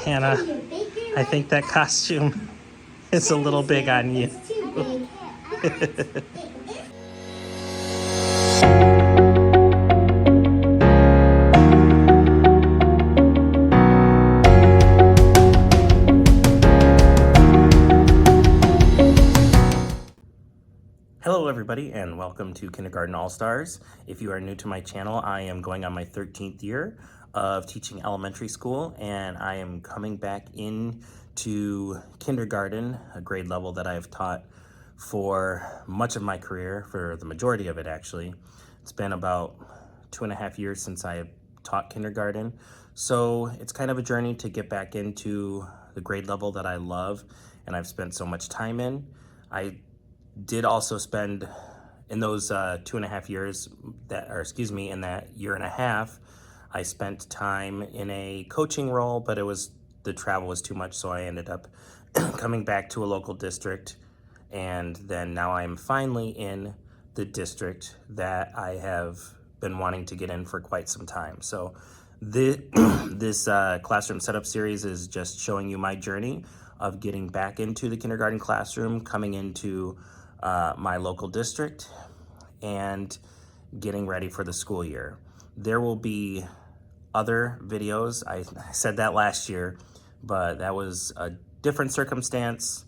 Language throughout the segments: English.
Hannah, I think that costume is a little big on you. It's too big. Hello everybody and welcome to Kindergarten All-Stars. If you are new to my channel, I am going on my 13th year of teaching elementary school, and I am coming back into kindergarten, a grade level that I've taught for much of my career, for the majority of it actually. It's been about 2.5 years since I have taught kindergarten, so it's kind of a journey to get back into the grade level that I love and I've spent so much time in. I did also spend in those 2.5 years in that year and a half, I spent time in a coaching role, but the travel was too much, so I ended up coming back to a local district, and then now I'm finally in the district that I have been wanting to get in for quite some time. So this classroom setup series is just showing you my journey of getting back into the kindergarten classroom, coming into my local district, and getting ready for the school year. There will be other videos. I said that last year, but that was a different circumstance,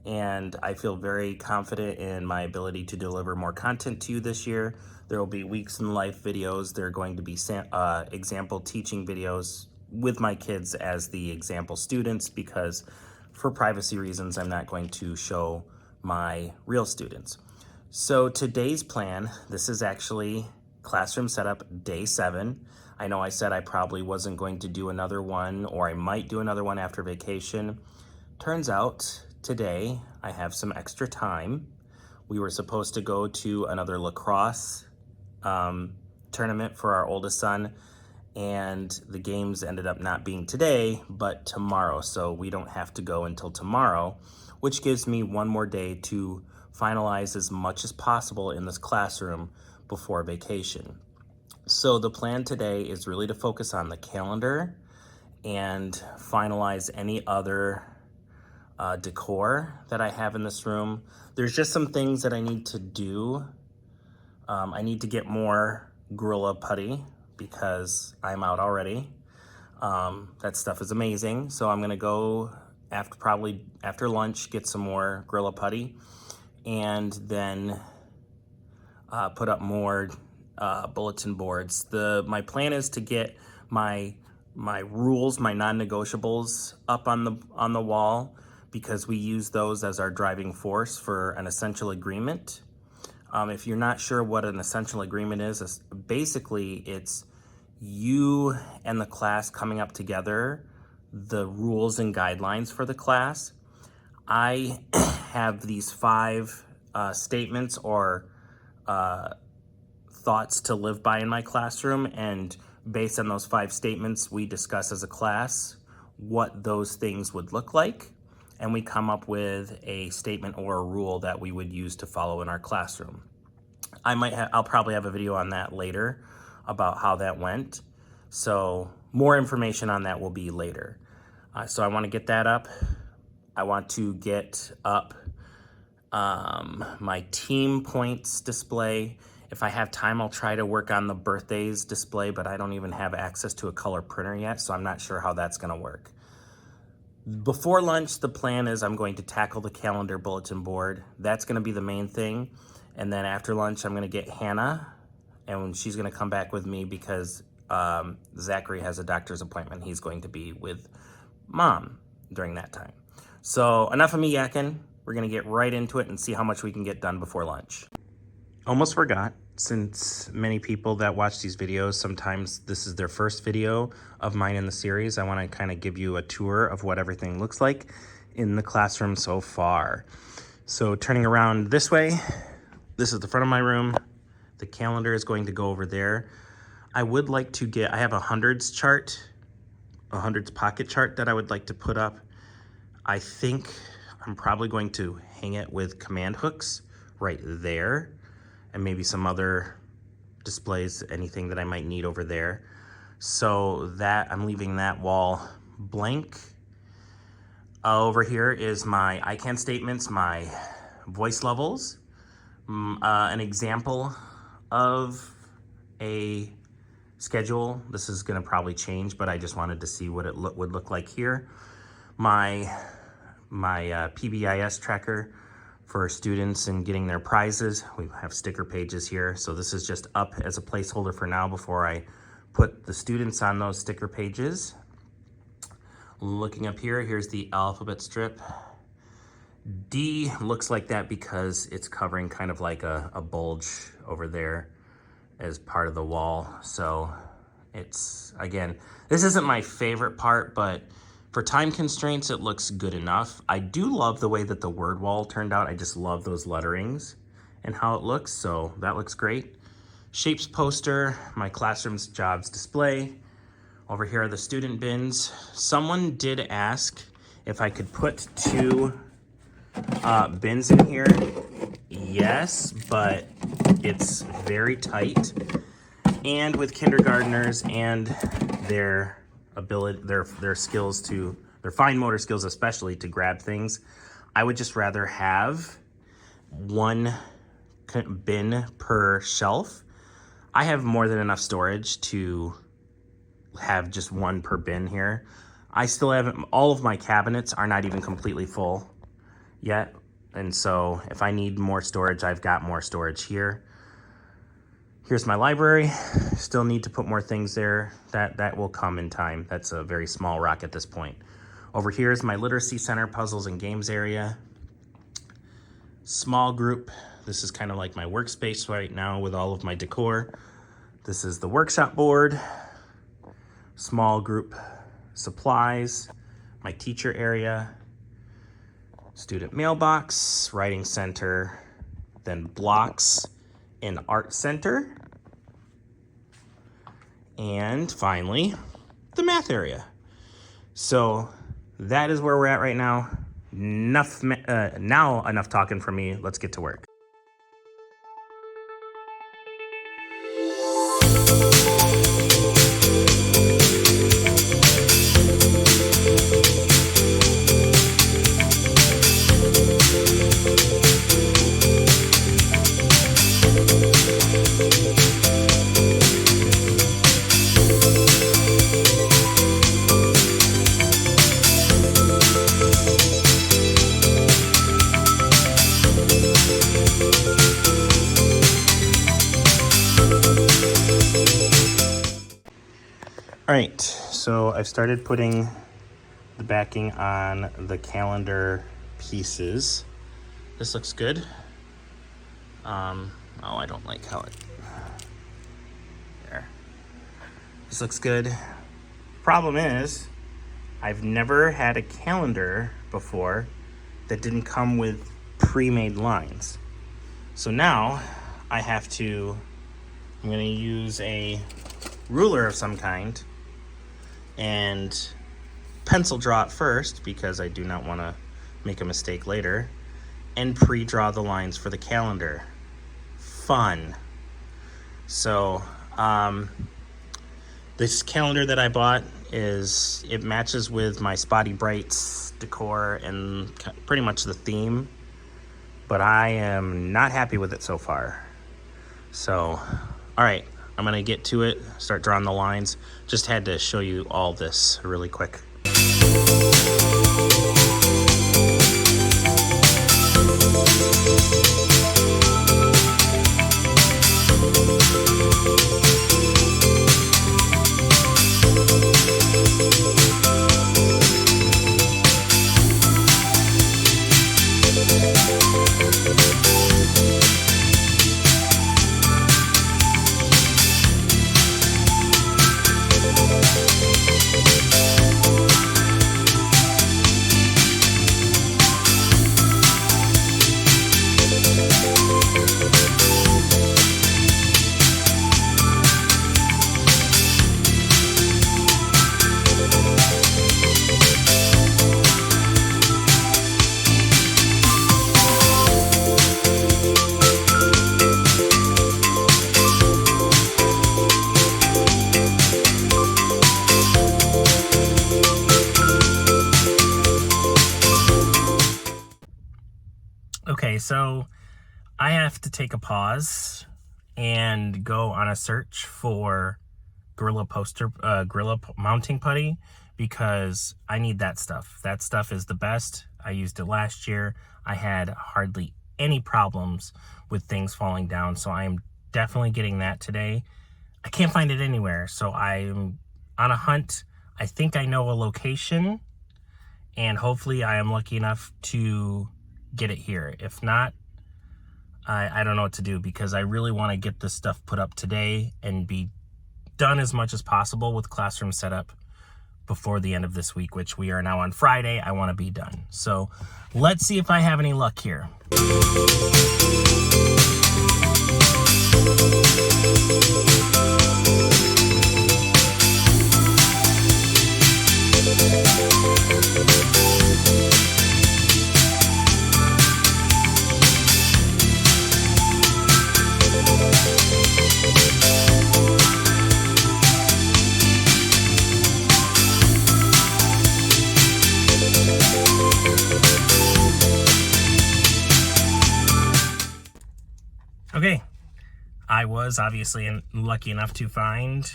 and I feel very confident in my ability to deliver more content to you this year. There will be weeks in life videos. There are going to be example teaching videos with my kids as the example students, because for privacy reasons, I'm not going to show my real students. So today's plan, this is actually classroom setup day 7. I know I said I probably wasn't going to do another one, or I might do another one after vacation. Turns out today I have some extra time. We were supposed to go to another lacrosse tournament for our oldest son, and the games ended up not being today, but tomorrow. So we don't have to go until tomorrow, which gives me one more day to finalize as much as possible in this classroom before vacation. So the plan today is really to focus on the calendar and finalize any other decor that I have in this room. There's just some things that I need to do. I need to get more Gorilla Putty because I'm out already. That stuff is amazing. So I'm gonna go probably after lunch, get some more Gorilla Putty, and then put up more bulletin boards. My plan is to get my rules, my non-negotiables up on the wall, because we use those as our driving force for an essential agreement. If you're not sure what an essential agreement is, basically it's you and the class coming up together the rules and guidelines for the class. I have these 5 statements or thoughts to live by in my classroom, and based on those 5 statements, we discuss as a class what those things would look like, and we come up with a statement or a rule that we would use to follow in our classroom. I'll probably have a video on that later about how that went. So more information on that will be later. So I want to get that up. I want to get up my team points display. If I have time, I'll try to work on the birthdays display, but I don't even have access to a color printer yet, so I'm not sure how that's going to work. Before lunch, the plan is I'm going to tackle the calendar bulletin board. That's going to be the main thing. And then after lunch, I'm going to get Hannah, and she's going to come back with me because Zachary has a doctor's appointment. He's going to be with Mom during that time. So enough of me yakking. We're going to get right into it and see how much we can get done before lunch. Almost forgot, since many people that watch these videos, sometimes this is their first video of mine in the series. I want to kind of give you a tour of what everything looks like in the classroom so far. So turning around this way, this is the front of my room. The calendar is going to go over there. I would like to I have a hundreds chart, a hundreds pocket chart that I would like to put up. I think I'm probably going to hang it with command hooks right there, and maybe some other displays, anything that I might need over there. So that I'm leaving that wall blank Over here is my ICANN statements, my voice levels, an example of a schedule. This is going to probably change, but I just wanted to see what it would look like here. My PBIS tracker for students and getting their prizes. We have sticker pages here. So this is just up as a placeholder for now before I put the students on those sticker pages. Looking up here, here's the alphabet strip. D looks like that because it's covering kind of like a bulge over there as part of the wall. So it's, again, this isn't my favorite part, but for time constraints, it looks good enough. I do love the way that the word wall turned out. I just love those letterings and how it looks, so that looks great. Shapes poster, my classroom's jobs display. Over here are the student bins. Someone did ask if I could put 2 bins in here. Yes, but it's very tight. And with kindergartners and their ability, their skills to, their fine motor skills especially, to grab things, I would just rather have 1 bin per shelf. I have more than enough storage to have just 1 per bin here. I still haven't, all of my cabinets are not even completely full yet. And so if I need more storage, I've got more storage here. Here's my library. Still need to put more things there. That will come in time. That's a very small rock at this point. Over here is my literacy center, puzzles and games area. Small group. This is kind of like my workspace right now with all of my decor. This is the workshop board. Small group supplies, my teacher area, student mailbox, writing center, then blocks in art center, and finally, the math area. So that is where we're at right now. Enough talking for me. Let's get to work. All right, so I've started putting the backing on the calendar pieces. This looks good. Oh, I don't like how it, there. This looks good. Problem is, I've never had a calendar before that didn't come with pre-made lines. So now I'm gonna use a ruler of some kind and pencil draw it first because I do not want to make a mistake later, and pre-draw the lines for the calendar. Fun. So this calendar that I bought it matches with my Spotty Brights decor and pretty much the theme, but I am not happy with it so far. So all right, I'm gonna get to it, start drawing the lines. Just had to show you all this really quick. so I have to take a pause and go on a search for Gorilla mounting putty, because I need that stuff. That stuff is the best. I used it last year. I had hardly any problems with things falling down, so I am definitely getting that today. I can't find it anywhere, so I'm on a hunt. I think I know a location, and hopefully I am lucky enough to get it here. If not, I don't know what to do, because I really want to get this stuff put up today and be done as much as possible with classroom setup before the end of this week, which we are now on Friday. I want to be done. So let's see if I have any luck here. Okay, I was obviously lucky enough to find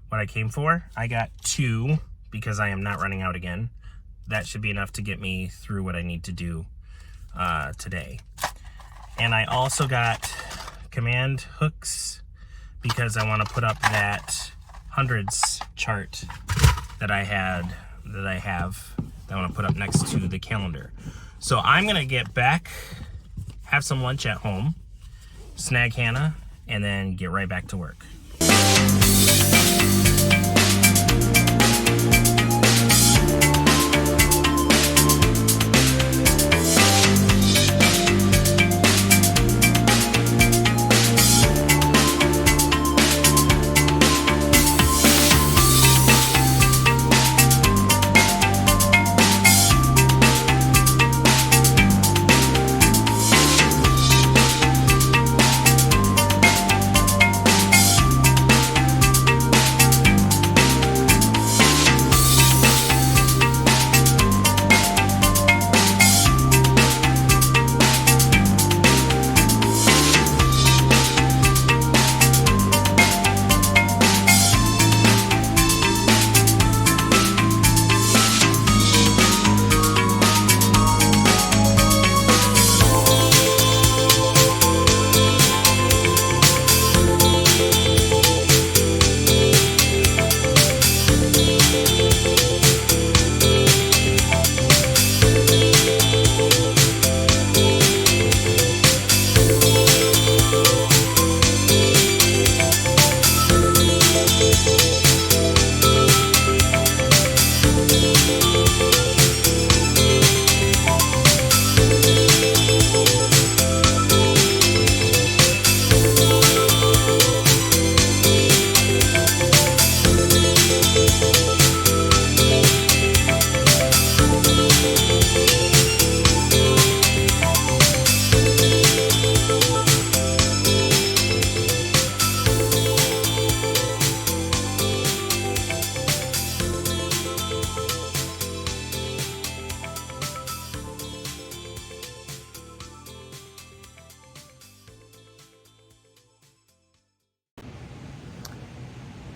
what I came for. I got 2 because I am not running out again. That should be enough to get me through what I need to do today. And I also got command hooks because I want to put up that hundreds chart that I have that I want to put up next to the calendar. So I'm gonna get back, have some lunch at home, snag Hannah, and then get right back to work.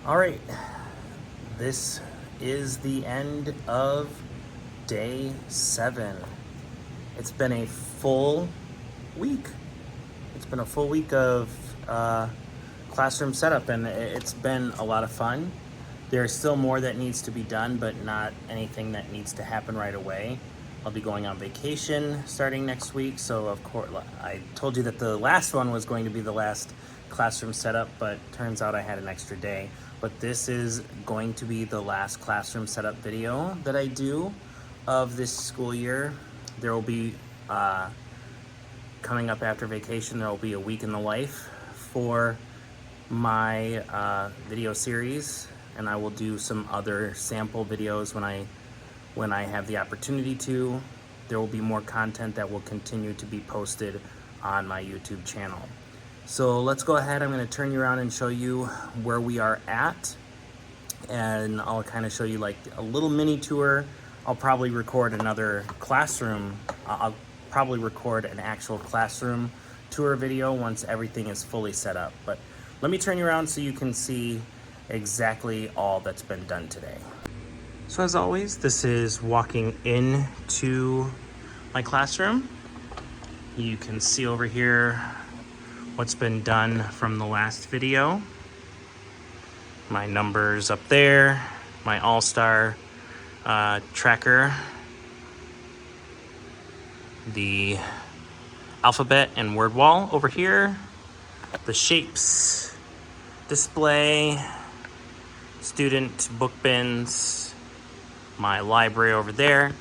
All right, this is the end of day 7. It's been a full week. It's been a full week of classroom setup, and it's been a lot of fun. There's still more that needs to be done, but not anything that needs to happen right away. I'll be going on vacation starting next week, so of course, I told you that the last one was going to be the last classroom setup, but turns out I had an extra day. But this is going to be the last classroom setup video that I do of this school year. There will be, coming up after vacation, there will be a week in the life for my video series, and I will do some other sample videos when I have the opportunity to. There will be more content that will continue to be posted on my YouTube channel. So let's go ahead. I'm going to turn you around and show you where we are at, and I'll kind of show you like a little mini tour. I'll probably record another classroom. I'll probably record an actual classroom tour video once everything is fully set up. But let me turn you around so you can see exactly all that's been done today. So as always, this is walking into my classroom. You can see over here what's been done from the last video. My numbers up there, my All-Star tracker, the alphabet and word wall over here, the shapes display, student book bins, my library over there.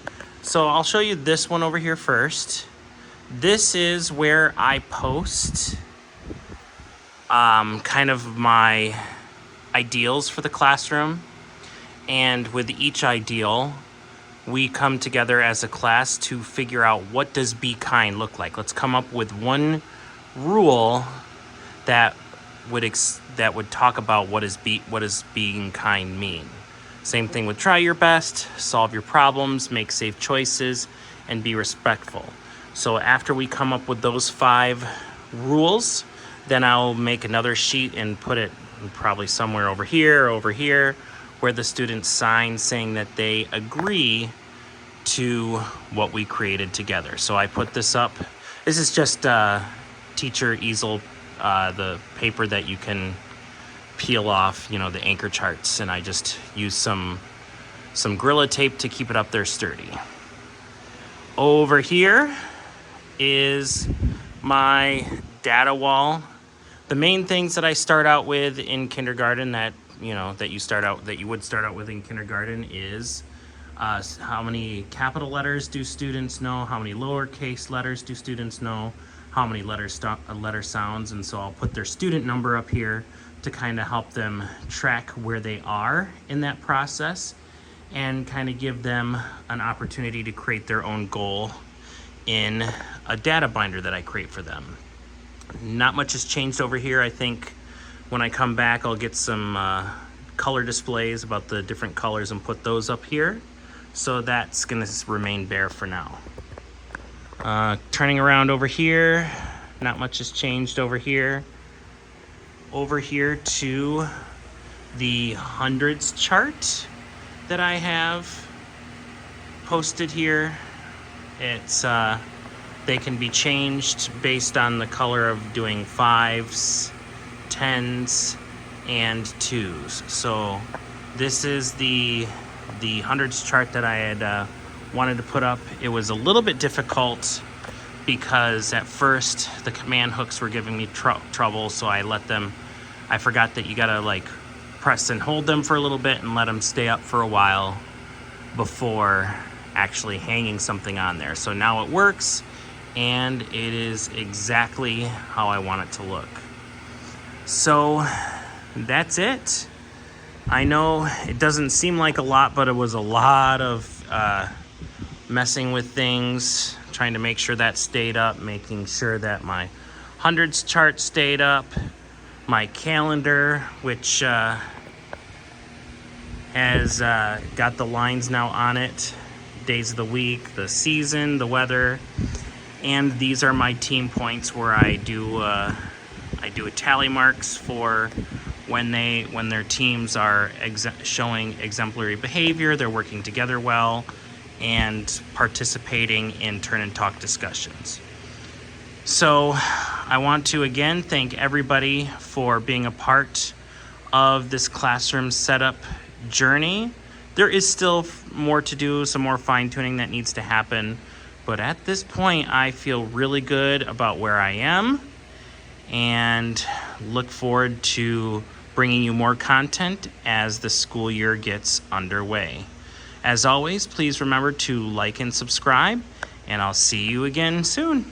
So I'll show you this one over here first. This is where I post kind of my ideals for the classroom, and with each ideal we come together as a class to figure out what does be kind look like. Let's come up with one rule that would talk about what does being kind mean. Same thing with try your best, solve your problems, make safe choices, and be respectful. So after we come up with those 5 rules, then I'll make another sheet and put it probably somewhere over here, where the students sign saying that they agree to what we created together. So I put this up. This is just teacher easel, the paper that you can peel off, you know, the anchor charts, and I just use some Gorilla tape to keep it up there sturdy. Over here is my data wall. The main things that I start out with in kindergarten that you would start out with in kindergarten is how many capital letters do students know, how many lowercase letters do students know, how many letter sounds, and so I'll put their student number up here to kind of help them track where they are in that process and kind of give them an opportunity to create their own goal in a data binder that I create for them. Not much has changed over here. I think when I come back, I'll get some color displays about the different colors and put those up here. So that's gonna remain bare for now. Turning around over here, not much has changed over here. Over here to the hundreds chart that I have posted here. It's they can be changed based on the color of doing 5s, 10s, and 2s. So this is the hundreds chart that I had wanted to put up. It was a little bit difficult because at first the command hooks were giving me trouble, so I forgot that you gotta like press and hold them for a little bit and let them stay up for a while before actually hanging something on there. So now it works, and it is exactly how I want it to look. So that's it. I know it doesn't seem like a lot, but it was a lot of messing with things, trying to make sure that stayed up, making sure that my hundreds chart stayed up, my calendar, which has got the lines now on it, days of the week, the season, the weather, and these are my team points where I do a tally marks for when their teams are showing exemplary behavior, they're working together well, and participating in turn and talk discussions. So I want to again thank everybody for being a part of this classroom setup journey. There is still more to do, some more fine-tuning that needs to happen, but at this point I feel really good about where I am and look forward to bringing you more content as the school year gets underway. As always, please remember to like and subscribe, and I'll see you again soon.